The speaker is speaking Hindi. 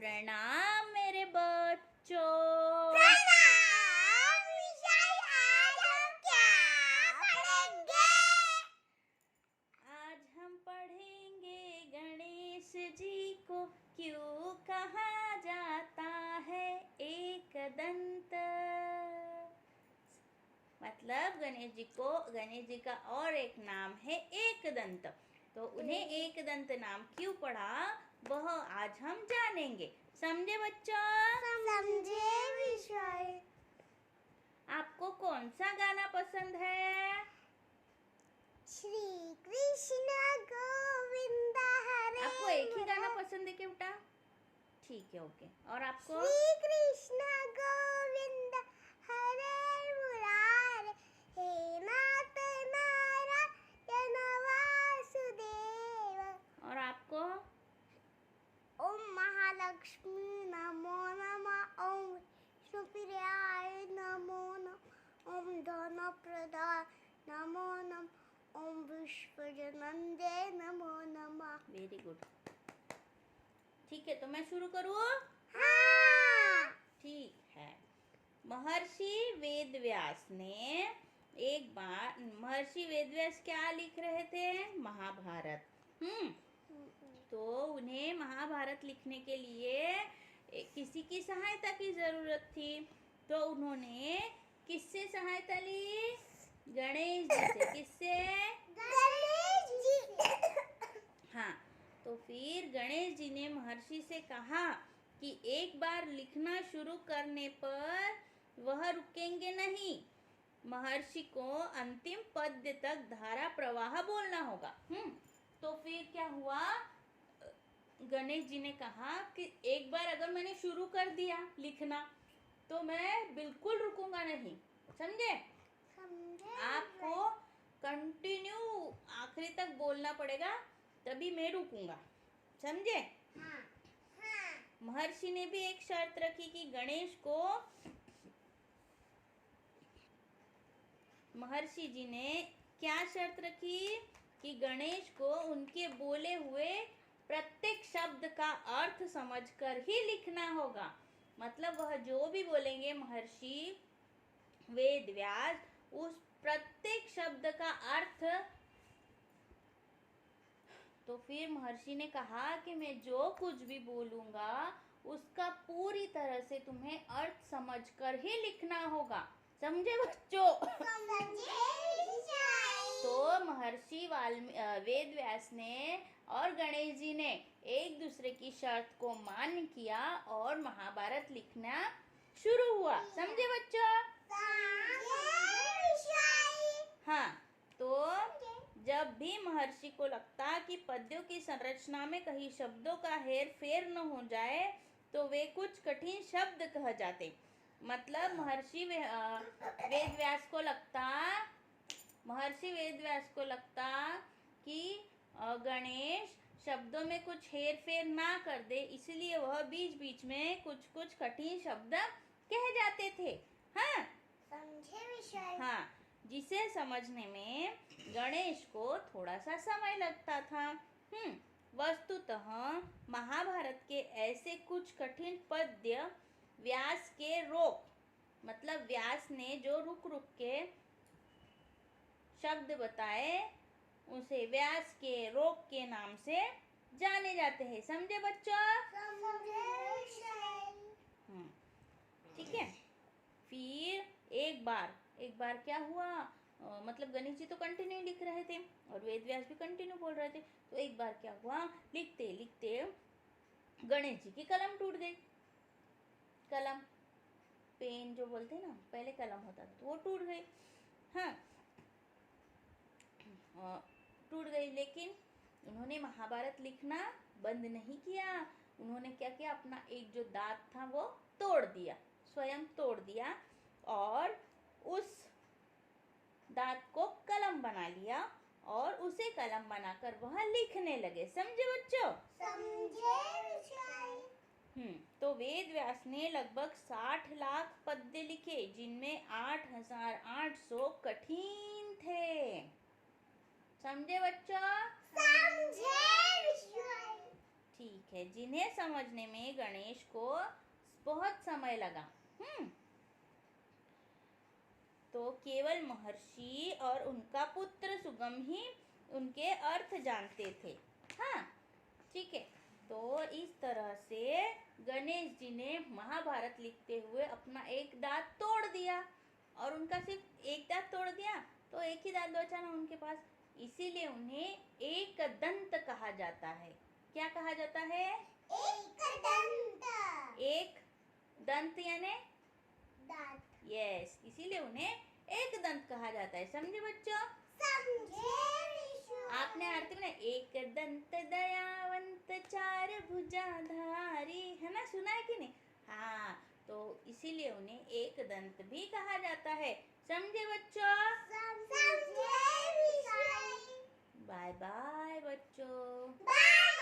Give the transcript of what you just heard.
प्रणाम मेरे बच्चों। प्रणाम विजय। आज हम क्या पढ़ेंगे? आज हम पढ़ेंगे गणेश जी को क्यों कहा जाता है एक दंत। मतलब गणेश जी का और एक नाम है एक दंत। तो उन्हें एक दंत नाम क्यों पड़ा वह आज हम जानेंगे। समझे बच्चों? समझे विषय। आपको कौन सा गाना पसंद है? श्री कृष्ण गोविंद हरे। आपको एक ही गाना पसंद है क्या बेटा? ठीक है, ओके। और आपको? श्री कृष्ण गोविंद हरे मुरारे, हे नाथ नारायण वासुदेव। और आपको? ओम महालक्ष्मी नमो नमः, ओम सुप्रियाय नमो नमः, ओम धनप्रदाय नमो नमः, ओम विश्वजनंदे नमो नमः। Very good. ठीक है, तो मैं शुरू करूँ? हाँ। ठीक है। महर्षि वेदव्यास ने एक बार महर्षि वेदव्यास क्या लिख रहे थे? महाभारत। तो उन्हें महाभारत लिखने के लिए किसी की सहायता की जरूरत थी। तो उन्होंने किससे सहायता ली? गणेश जी से। किससे? गणेश जी। हाँ, तो फिर गणेश जी ने महर्षि से कहा कि एक बार लिखना शुरू करने पर वह रुकेंगे नहीं। महर्षि को अंतिम पद्य तक धारा प्रवाह बोलना होगा। तो फिर क्या हुआ? गणेश जी ने कहा कि एक बार अगर मैंने शुरू कर दिया लिखना तो मैं बिल्कुल रुकूंगा नहीं। समझे? आपको कंटिन्यू आखिरी तक बोलना पड़ेगा, तभी मैं रुकूंगा। समझे? हाँ। महर्षि ने भी एक शर्त रखी कि महर्षि जी ने क्या शर्त रखी कि गणेश को उनके बोले हुए प्रत्येक शब्द का अर्थ समझकर ही लिखना होगा। मतलब वह जो भी बोलेंगे महर्षि वेदव्यास, उस प्रत्येक शब्द का अर्थ। तो फिर महर्षि ने कहा कि मैं जो कुछ भी बोलूंगा उसका पूरी तरह से तुम्हें अर्थ समझकर ही लिखना होगा। समझे बच्चों? तो महर्षि वेदव्यास ने और गणेश जी ने एक दूसरे की शर्त को मान्य किया और महाभारत लिखना शुरू हुआ। समझे बच्चों? हाँ, तो जब भी महर्षि को लगता कि पद्यों की संरचना में कहीं शब्दों का हेर फेर न हो जाए तो वे कुछ कठिन शब्द कह जाते। मतलब महर्षि वेदव्यास को लगता कि गणेश शब्दों में कुछ हेर फेर ना कर दे, इसलिए वह बीच बीच में कुछ कुछ कठिन शब्द कह जाते थे। हाँ, समझे विषय। हाँ, जिसे समझने में गणेश को थोड़ा सा समय लगता था। वस्तुतः महाभारत के ऐसे कुछ कठिन पद्य मतलब व्यास ने जो रुक रुक के शब्द बताए उसे व्यास के रोग के नाम से जाने जाते हैं। समझे बच्चों? ठीक है। फिर एक बार क्या हुआ? मतलब गणेश जी तो कंटिन्यू लिख रहे थे और वेदव्यास भी कंटिन्यू बोल रहे थे। तो एक बार क्या हुआ? लिखते लिखते गणेश जी की कलम टूट गई। कलम, पेन जो बोलते हैं ना, पहले कलम होता था, तो वो टूट गई। हाँ, टूट गई। लेकिन उन्होंने महाभारत लिखना बंद नहीं किया। उन्होंने क्या किया? अपना एक जो दांत था वो तोड़ दिया, स्वयं तोड़ दिया और उस दांत को कलम बना लिया और उसे कलम बनाकर वह लिखने लगे। समझे बच्चों? तो वेदव्यास ने लगभग 60 लाख पद्य लिखे, जिनमें 8800 कठिन थे। समझे बच्चों? समझे विषय। ठीक है, जिन्हें समझने में गणेश को बहुत समय लगा। तो केवल महर्षि और उनका पुत्र सुगम ही उनके अर्थ जानते थे। हाँ, ठीक है। तो इस तरह से गणेश जी ने महाभारत लिखते हुए अपना एक दांत तोड़ दिया, और उनका सिर्फ एक दांत तोड़ दिया तो एक ही दांत बचा ना उनके पास, इसीलिए उन्हें एक दंत कहा जाता है। क्या कहा जाता है? एक दंत। एक दंत यानी दांत। यस, इसीलिए उन्हें एक दंत कहा जाता है। समझे बच्चों? समझे विशु। आपने आरती में एक दंत दयावंत चार भुजाधारी, है ना, सुना है कि नहीं? हाँ, तो इसीलिए उन्हें एक दंत भी कहा जाता है। समझे बच्चों? समझे विशु। बाय बाय बच्चों। बाय।